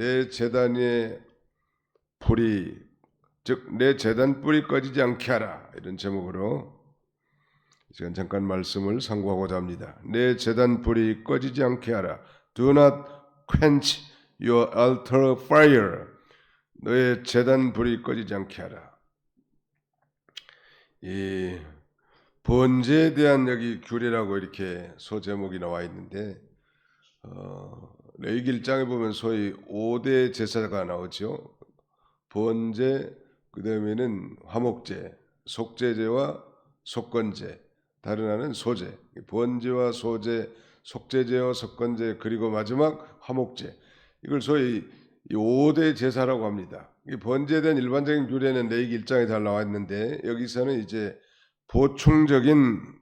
내 제단의 불이 즉 내 제단 불이 꺼지지 않게 하라, 이런 제목으로 이 시간 잠깐 말씀을 상고하고자 합니다. 내 제단 불이 꺼지지 않게 하라. Do not quench your altar fire. 너의 제단 불이 꺼지지 않게 하라. 이 번제에 대한 여기 규례라고 이렇게 소제목이 나와 있는데, 레위기 1장에 보면 소위 5대 제사가 나오죠. 번제, 그 다음에는 화목제, 속제제와 속건제, 다른 하나는 소제. 번제와 소제, 속제제와 속건제, 그리고 마지막 화목제. 이걸 소위 5대 제사라고 합니다. 이 번제에 대한 일반적인 규례는 레위기 1장에 잘 나와 있는데, 여기서는 이제 보충적인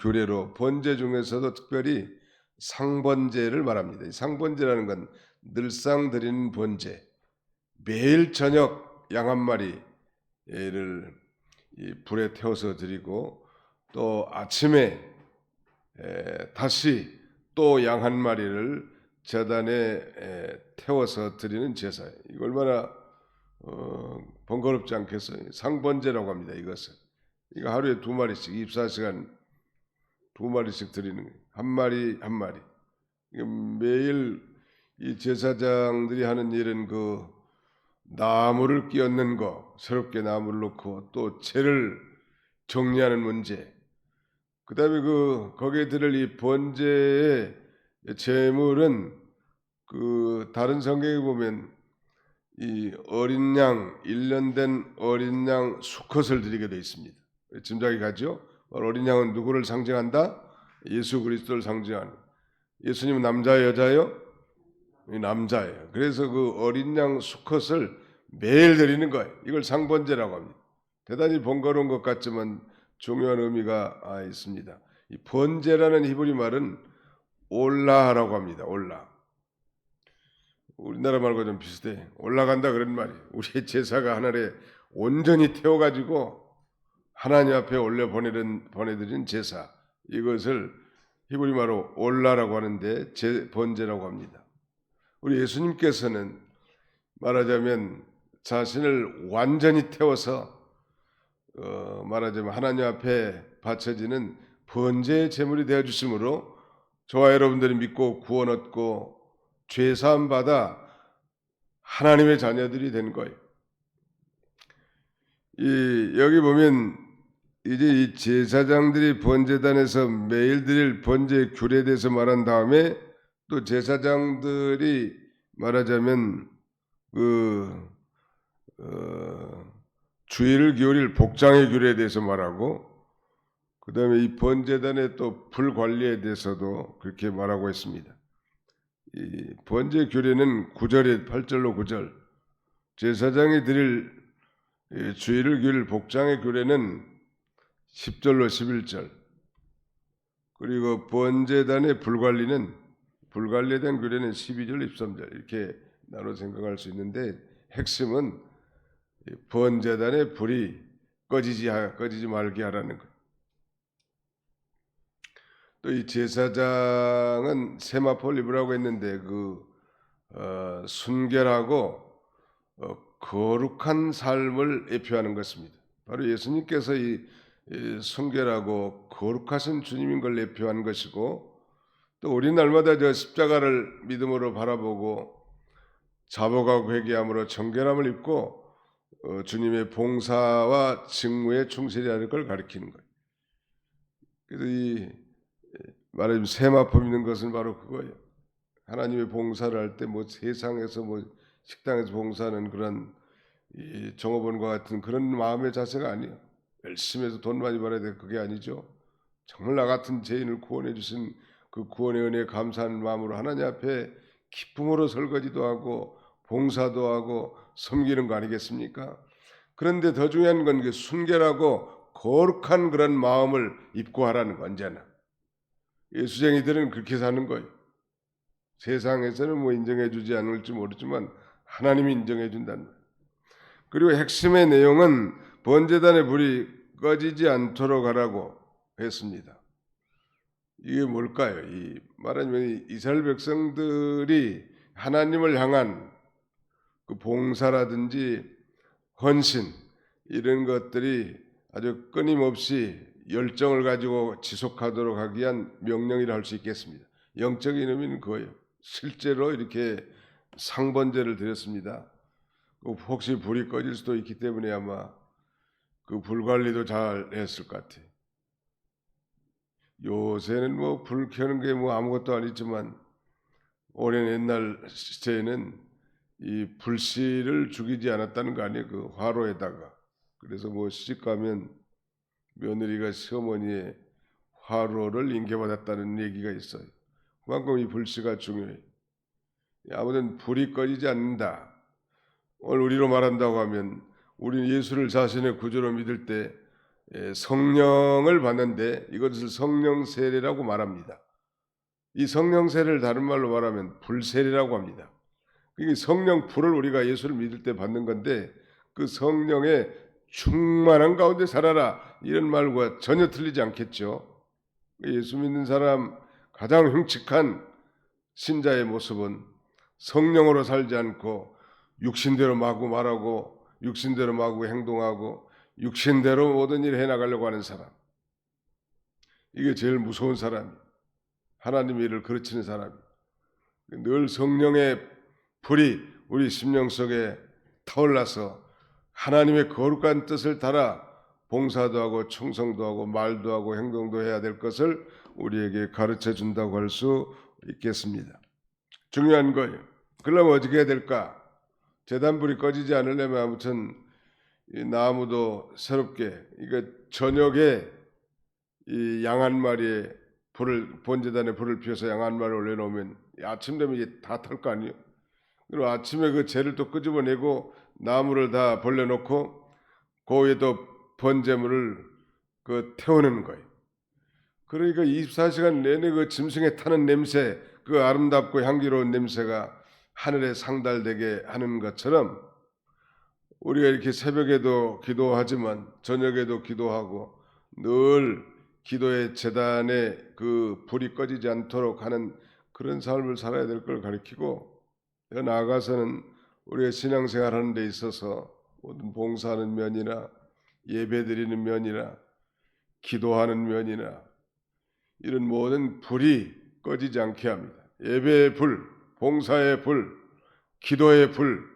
규례로 번제 중에서도 특별히 상번제를 말합니다. 이 상번제라는 건 늘상 드리는 번제, 매일 저녁 양 한 마리를 불에 태워서 드리고, 또 아침에 다시 또 양 한 마리를 제단에 태워서 드리는 제사예요. 이거 얼마나 번거롭지 않겠어요? 상번제라고 합니다. 이것은 이거 하루에 2마리씩 24시간 2마리씩 드리는 거예요. 한 마리 한 마리. 매일 이 제사장들이 하는 일은 그 나무를 끼얹는 거, 새롭게 나무를 넣고 또 재를 정리하는 문제, 그 다음에 거기에 들을 이 번제의 제물은 그 다른 성경에 보면 이 어린 양, 1년 된 어린 양 수컷을 드리게 되어 있습니다. 짐작이 가죠? 어린 양은 누구를 상징한다? 예수 그리스도를 상징하는. 예수님은 남자예요, 여자예요? 남자예요. 그래서 그 어린 양 수컷을 매일 드리는 거예요. 이걸 상번제라고 합니다. 대단히 번거로운 것 같지만 중요한 의미가 있습니다. 이 번제라는 히브리 말은 올라라고 합니다. 올라. 우리나라 말과 좀 비슷해. 올라간다 그런 말이. 우리의 제사가 하늘에 온전히 태워가지고 하나님 앞에 올려 보내드린 제사, 이것을 히브리 말로 올라라고 하는데 번제라고 합니다. 우리 예수님께서는 말하자면 자신을 완전히 태워서 말하자면 하나님 앞에 바쳐지는 번제의 제물이 되어 주심으로 저와 여러분들이 믿고 구원 얻고 죄 사함 받아 하나님의 자녀들이 된 거예요. 여기 보면 이제 이 제사장들이 번제단에서 매일 드릴 번제 규례에 대해서 말한 다음에 또 제사장들이 말하자면 주의를 기울일 복장의 규례에 대해서 말하고, 그 다음에 이 번제단의 또 불 관리에 대해서도 그렇게 말하고 있습니다. 이 번제 규례는 8절로 9절, 제사장이 드릴 주의를 기울일 복장의 규례는 10절로 11절, 그리고 번제단의 불관리에 대한 규례는 12절, 13절, 이렇게 나눠 생각할 수 있는데, 핵심은 번제단의 불이 꺼지지 말게 하라는 것. 또 이 제사장은 세마포를 입으라고 했는데 순결하고 거룩한 삶을 예표하는 것입니다. 바로 예수님께서 이 순결하고 거룩하신 주님인 걸 예표하는 것이고, 또 우리 날마다 저 십자가를 믿음으로 바라보고 자복하고 회개함으로 정결함을 입고 주님의 봉사와 직무에 충실해야 할 걸 가리키는 거예요. 그래서 말하자면 세마포 입는 것은 바로 그거예요. 하나님의 봉사를 할 때 세상에서 식당에서 봉사하는 그런 종업원과 같은 그런 마음의 자세가 아니에요. 열심히 해서 돈 많이 벌어야 돼, 그게 아니죠. 정말 나 같은 죄인을 구원해 주신 그 구원의 은혜에 감사하는 마음으로 하나님 앞에 기쁨으로 설거지도 하고 봉사도 하고 섬기는 거 아니겠습니까? 그런데 더 중요한 건 그 순결하고 거룩한 그런 마음을 입고 하라는 거. 언제나 예수쟁이들은 그렇게 사는 거예요. 세상에서는 인정해 주지 않을지 모르지만 하나님이 인정해 준다는 거예요. 그리고 핵심의 내용은 번제단의 불이 꺼지지 않도록 하라고 했습니다. 이게 뭘까요? 말하자면 이스라엘 백성들이 하나님을 향한 그 봉사라든지 헌신 이런 것들이 아주 끊임없이 열정을 가지고 지속하도록 하기 위한 명령이라 할 수 있겠습니다. 영적인 의미는 그거예요. 실제로 이렇게 상번제를 드렸습니다. 혹시 불이 꺼질 수도 있기 때문에 아마 그 불 관리도 잘 했을 것 같아요. 요새는 뭐 불 켜는 게 뭐 아무것도 아니지만 오랜 옛날 시대에는 이 불씨를 죽이지 않았다는 거 아니에요. 그 화로에다가. 그래서 뭐 시집 가면 며느리가 시어머니의 화로를 인계받았다는 얘기가 있어요. 그만큼 이 불씨가 중요해요. 아무튼 불이 꺼지지 않는다. 오늘 우리로 말한다고 하면 우리는 예수를 자신의 구주로 믿을 때 성령을 받는데 이것을 성령 세례라고 말합니다. 이 성령 세례를 다른 말로 말하면 불세례라고 합니다. 그게 성령 불을 우리가 예수를 믿을 때 받는 건데 그 성령의 충만한 가운데 살아라 이런 말과 전혀 틀리지 않겠죠. 예수 믿는 사람 가장 흉측한 신자의 모습은 성령으로 살지 않고 육신대로 마구 말하고 육신대로 마구 행동하고 육신대로 모든 일을 해나가려고 하는 사람. 이게 제일 무서운 사람이에요. 하나님의 일을 그르치는 사람이에요. 늘 성령의 불이 우리 심령 속에 타올라서 하나님의 거룩한 뜻을 따라 봉사도 하고 충성도 하고 말도 하고 행동도 해야 될 것을 우리에게 가르쳐 준다고 할 수 있겠습니다. 중요한 거예요. 그러려면 어떻게 해야 될까? 제단불이 꺼지지 않으려면 아무튼 이 나무도 새롭게 이거 저녁에 이 양 한 마리에 불을 번제단에 불을 피워서 양 한 마리 올려놓으면 아침 되면 이게 다 탈 거 아니에요. 그리고 아침에 그 재를 또 끄집어내고 나무를 다 벌려놓고 그 위에 또 번제물을 그 태우는 거예요. 그러니까 24시간 내내 그 짐승에 타는 냄새, 그 아름답고 향기로운 냄새가 하늘에 상달되게 하는 것처럼 우리가 이렇게 새벽에도 기도하지만 저녁에도 기도하고 늘 기도의 제단에 그 불이 꺼지지 않도록 하는 그런 삶을 살아야 될 걸 가르치고 나아가서는 우리가 신앙생활하는 데 있어서 모든 봉사하는 면이나 예배드리는 면이나 기도하는 면이나 이런 모든 불이 꺼지지 않게 합니다. 예배의 불, 봉사의 불, 기도의 불,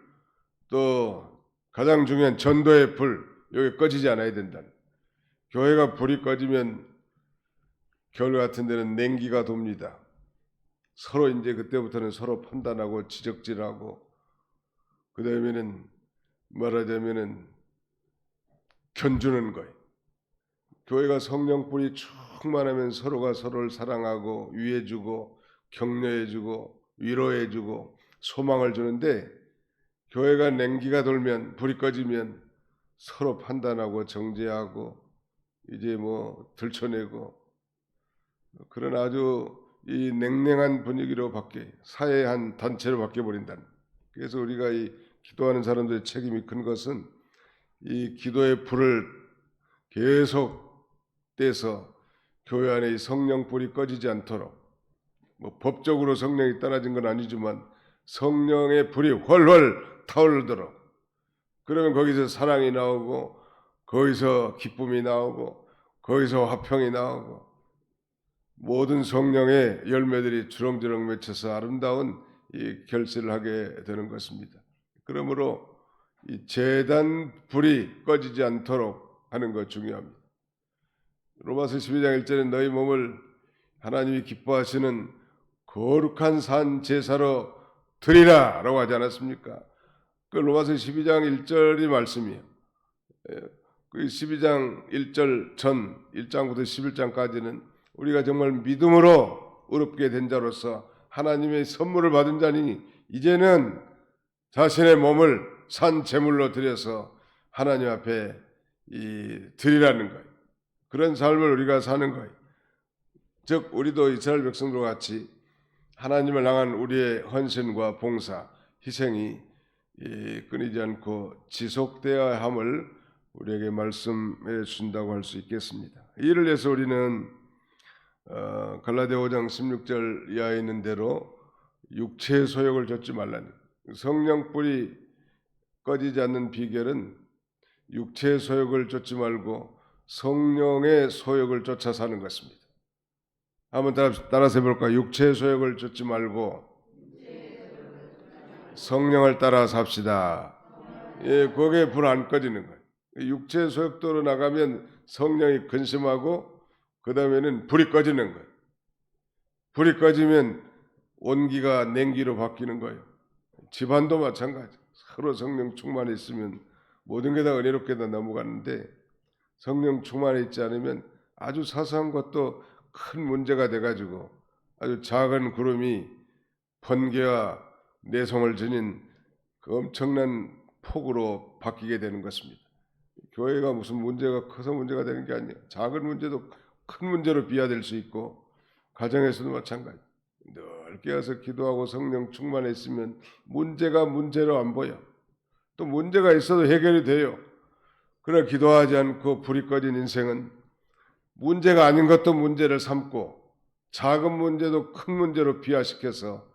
또 가장 중요한 전도의 불, 여기 꺼지지 않아야 된다. 교회가 불이 꺼지면 겨울 같은 데는 냉기가 돕니다. 서로 이제 그때부터는 서로 판단하고 지적질하고 그 다음에는 말하자면은 견주는 거예요. 교회가 성령불이 충만하면 서로가 서로를 사랑하고 위해주고 격려해주고 위로해주고 소망을 주는데 교회가 냉기가 돌면 불이 꺼지면 서로 판단하고 정죄하고 이제 뭐 들춰내고 그런 아주 이 냉랭한 분위기로 사회의 한 단체로 바뀌어버린다는. 그래서 우리가 이 기도하는 사람들의 책임이 큰 것은 이 기도의 불을 계속 떼서 교회 안에 이 성령불이 꺼지지 않도록 뭐 법적으로 성령이 떨어진 건 아니지만 성령의 불이 훨훨 타오르도록 그러면 거기서 사랑이 나오고 거기서 기쁨이 나오고 거기서 화평이 나오고 모든 성령의 열매들이 주렁주렁 맺혀서 아름다운 이 결실을 하게 되는 것입니다. 그러므로 이 제단 불이 꺼지지 않도록 하는 것 중요합니다. 로마서 12장 1절에 너희 몸을 하나님이 기뻐하시는 거룩한 산 제사로 드리라 라고 하지 않았습니까? 그 로마서 12장 1절이 말씀이에요. 그 12장 1절 전 1장부터 11장까지는 우리가 정말 믿음으로 의롭게 된 자로서 하나님의 선물을 받은 자니 이제는 자신의 몸을 산 제물로 드려서 하나님 앞에 드리라는 거예요. 그런 삶을 우리가 사는 거예요. 즉 우리도 이스라엘 백성들과 같이 하나님을 향한 우리의 헌신과 봉사, 희생이 끊이지 않고 지속되어야 함을 우리에게 말씀해 준다고 할 수 있겠습니다. 이를 위해서 우리는 갈라디아 5장 16절 이하에 있는 대로 육체의 소욕을 좇지 말라는 성령불이 꺼지지 않는 비결은 육체의 소욕을 쫓지 말고 성령의 소욕을 쫓아 사는 것입니다. 한번 따라서 해볼까요? 육체의 소욕을 쫓지 말고 성령을 따라 삽시다. 예, 거기에 불 안 꺼지는 거예요. 육체의 소욕도로 나가면 성령이 근심하고 그 다음에는 불이 꺼지는 거예요. 불이 꺼지면 온기가 냉기로 바뀌는 거예요. 집안도 마찬가지. 서로 성령 충만해 있으면 모든 게 다 은혜롭게 다 넘어가는데 성령 충만해 있지 않으면 아주 사소한 것도 큰 문제가 돼가지고 아주 작은 구름이 번개와 내성을 지닌 그 엄청난 폭우로 바뀌게 되는 것입니다. 교회가 무슨 문제가 커서 문제가 되는 게 아니에요. 작은 문제도 큰 문제로 비화될 수 있고 가정에서도 마찬가지. 늘 깨어서 기도하고 성령 충만해 있으면 문제가 문제로 안 보여. 또 문제가 있어도 해결이 돼요. 그러나 기도하지 않고 불이 꺼진 인생은 문제가 아닌 것도 문제를 삼고 작은 문제도 큰 문제로 비화시켜서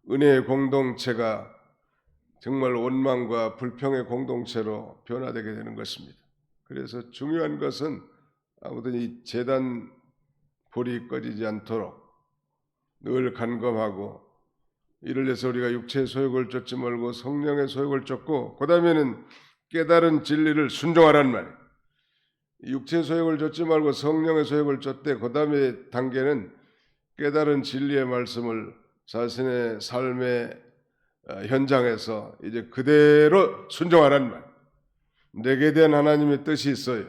은혜의 공동체가 정말 원망과 불평의 공동체로 변화되게 되는 것입니다. 그래서 중요한 것은 아무튼 이 제단 불이 꺼지지 않도록 늘 간검하고 이를 위해서 우리가 육체의 소욕을 쫓지 말고 성령의 소욕을 쫓고 그 다음에는 깨달은 진리를 순종하라는 말이에요. 육체의 소욕을 쫓지 말고 성령의 소욕을 쫓되 그 다음에 단계는 깨달은 진리의 말씀을 자신의 삶의 현장에서 이제 그대로 순종하라는 말. 내게 대한 하나님의 뜻이 있어요.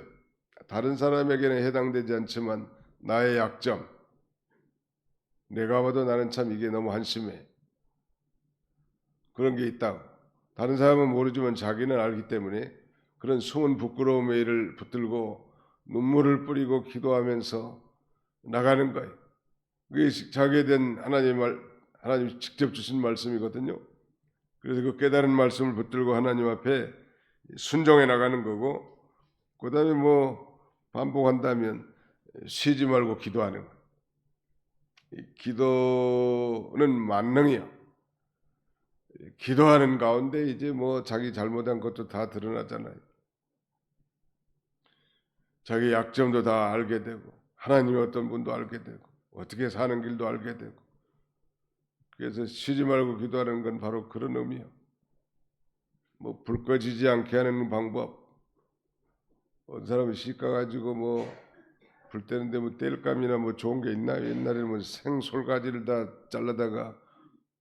다른 사람에게는 해당되지 않지만 나의 약점. 내가 봐도 나는 참 이게 너무 한심해. 그런 게 있다고. 다른 사람은 모르지만 자기는 알기 때문에 그런 숨은 부끄러움의 일을 붙들고 눈물을 뿌리고 기도하면서 나가는 거예요. 그게 자기에 대한 하나님 직접 주신 말씀이거든요. 그래서 그 깨달은 말씀을 붙들고 하나님 앞에 순종해 나가는 거고, 그 다음에 뭐 반복한다면 쉬지 말고 기도하는 거예요. 기도는 만능이요. 기도하는 가운데 이제 뭐 자기 잘못한 것도 다 드러나잖아요. 자기 약점도 다 알게 되고, 하나님의 어떤 분도 알게 되고, 어떻게 사는 길도 알게 되고. 그래서 쉬지 말고 기도하는 건 바로 그런 의미예요. 뭐 불 꺼지지 않게 하는 방법. 어떤 사람은 시가 가지고 뭐 불 때는데 뭐 땔감이나 뭐 좋은 게 있나요? 옛날에는 뭐 생솔가지를 다 잘라다가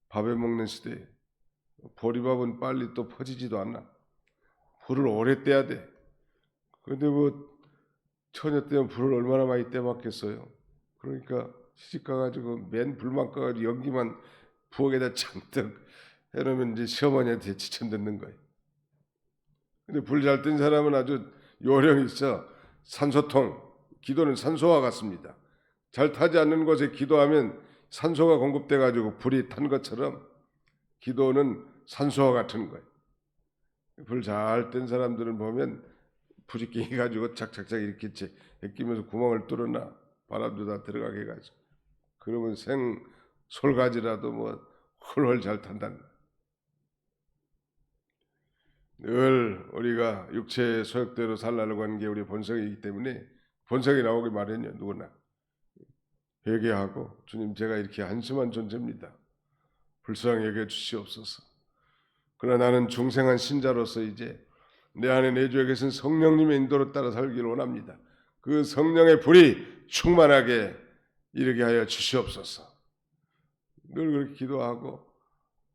밥에 먹는 시대에 보리밥은 빨리 또 퍼지지도 않아. 불을 오래 떼야 돼. 그런데 뭐 처녀 때면 불을 얼마나 많이 떼봤겠어요. 그러니까 시집 가가지고 맨 불만 꺼가지고 연기만 부엌에다 잔뜩 해놓으면 이제 시어머니한테 지천 듣는 거예요. 근데 불 잘 뜬 사람은 아주 요령이 있어. 산소통. 기도는 산소와 같습니다. 잘 타지 않는 곳에 기도하면 산소가 공급돼 가지고 불이 탄 것처럼 기도는 산소와 같은 거예요. 불 잘 뜬 사람들은 보면 불이 끼 가지고 착착착 이렇게 끼면서 구멍을 뚫어놔. 바람도 다 들어가게 해가지고. 그러면 생 솔가지라도 뭐 훨훨 잘 탄다는 거예요. 늘 우리가 육체의 소욕대로 살라고 하는 게 우리 본성이기 때문에 본성이 나오기 마련이에요. 누구나. 회개하고 주님 제가 이렇게 한심한 존재입니다. 불쌍히 여겨 주시옵소서. 그러나 나는 중생한 신자로서 이제 내 안에 내주에 계신 성령님의 인도를 따라 살기를 원합니다. 그 성령의 불이 충만하게 이르게 하여 주시옵소서. 늘 그렇게 기도하고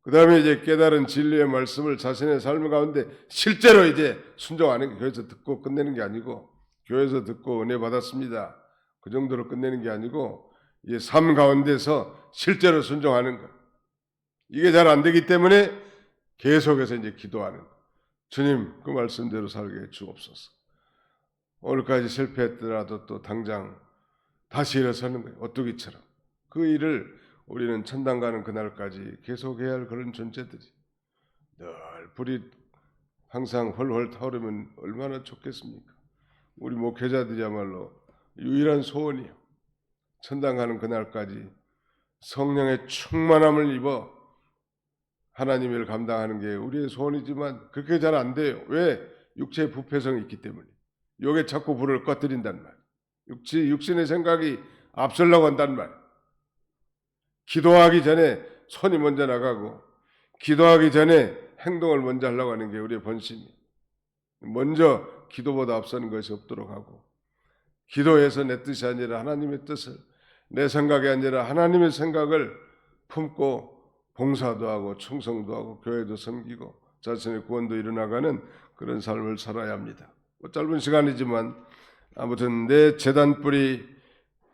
그 다음에 이제 깨달은 진리의 말씀을 자신의 삶 가운데 실제로 이제 순종하는 게 교회에서 듣고 끝내는 게 아니고 교회에서 듣고 은혜 받았습니다. 그 정도로 끝내는 게 아니고 이제 삶 가운데서 실제로 순종하는 것. 이게 잘 안 되기 때문에 계속해서 이제 기도하는 것. 주님 그 말씀대로 살게 해 주옵소서. 오늘까지 실패했더라도 또 당장 다시 일어서는 거예요. 오뚜기처럼. 그 일을 우리는 천당 가는 그날까지 계속해야 할 그런 존재들이. 늘 불이 항상 헐헐 타오르면 얼마나 좋겠습니까? 우리 목회자들이야말로 유일한 소원이요. 천당 가는 그날까지 성령의 충만함을 입어 하나님을 감당하는 게 우리의 소원이지만 그렇게 잘 안 돼요. 왜? 육체의 부패성이 있기 때문에. 요게 자꾸 불을 꺼뜨린단 말. 육신의 생각이 앞서려고 한단 말. 기도하기 전에 손이 먼저 나가고 기도하기 전에 행동을 먼저 하려고 하는 게 우리의 본심이. 먼저 기도보다 앞서는 것이 없도록 하고 기도해서 내 뜻이 아니라 하나님의 뜻을, 내 생각이 아니라 하나님의 생각을 품고 봉사도 하고 충성도 하고 교회도 섬기고 자신의 구원도 이뤄나가는 그런 삶을 살아야 합니다. 짧은 시간이지만 아무튼 내 제단불이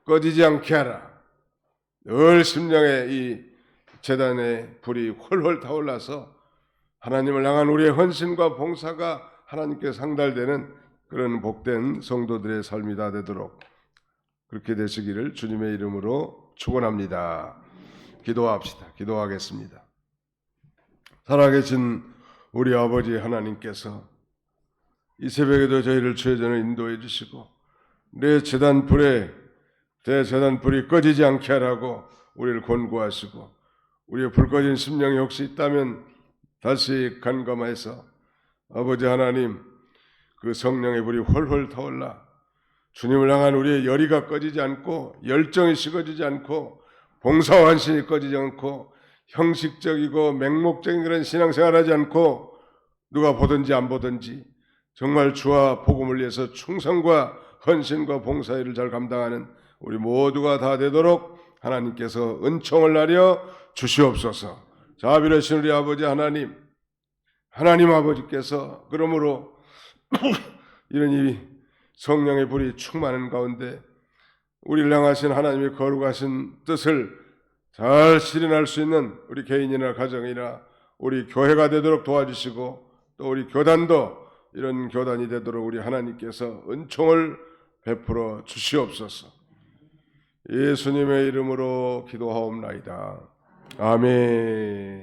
꺼지지 않게 하라. 늘 심령에 이 제단의 불이 훨훨 타올라서 하나님을 향한 우리의 헌신과 봉사가 하나님께 상달되는 그런 복된 성도들의 삶이 다 되도록 그렇게 되시기를 주님의 이름으로 축원합니다. 기도합시다. 기도하겠습니다. 살아계신 우리 아버지 하나님께서 이 새벽에도 저희를 주의 전에 인도해 주시고 내 제단 불이 꺼지지 않게 하라고 우리를 권고하시고 우리의 불 꺼진 심령이 혹시 있다면 다시 간감해서 아버지 하나님 그 성령의 불이 훨훨 타올라 주님을 향한 우리의 열의가 꺼지지 않고 열정이 식어지지 않고 봉사와 헌신이 꺼지지 않고 형식적이고 맹목적인 그런 신앙생활하지 않고 누가 보든지 안 보든지 정말 주와 복음을 위해서 충성과 헌신과 봉사일을 잘 감당하는 우리 모두가 다 되도록 하나님께서 은총을 나려 주시옵소서. 자비로우신 우리 아버지 하나님 아버지께서 그러므로 이런 이 성령의 불이 충만한 가운데 우리를 향하신 하나님의 거룩하신 뜻을 잘 실현할 수 있는 우리 개인이나 가정이나 우리 교회가 되도록 도와주시고 또 우리 교단도 이런 교단이 되도록 우리 하나님께서 은총을 베풀어 주시옵소서. 예수님의 이름으로 기도하옵나이다. 아멘.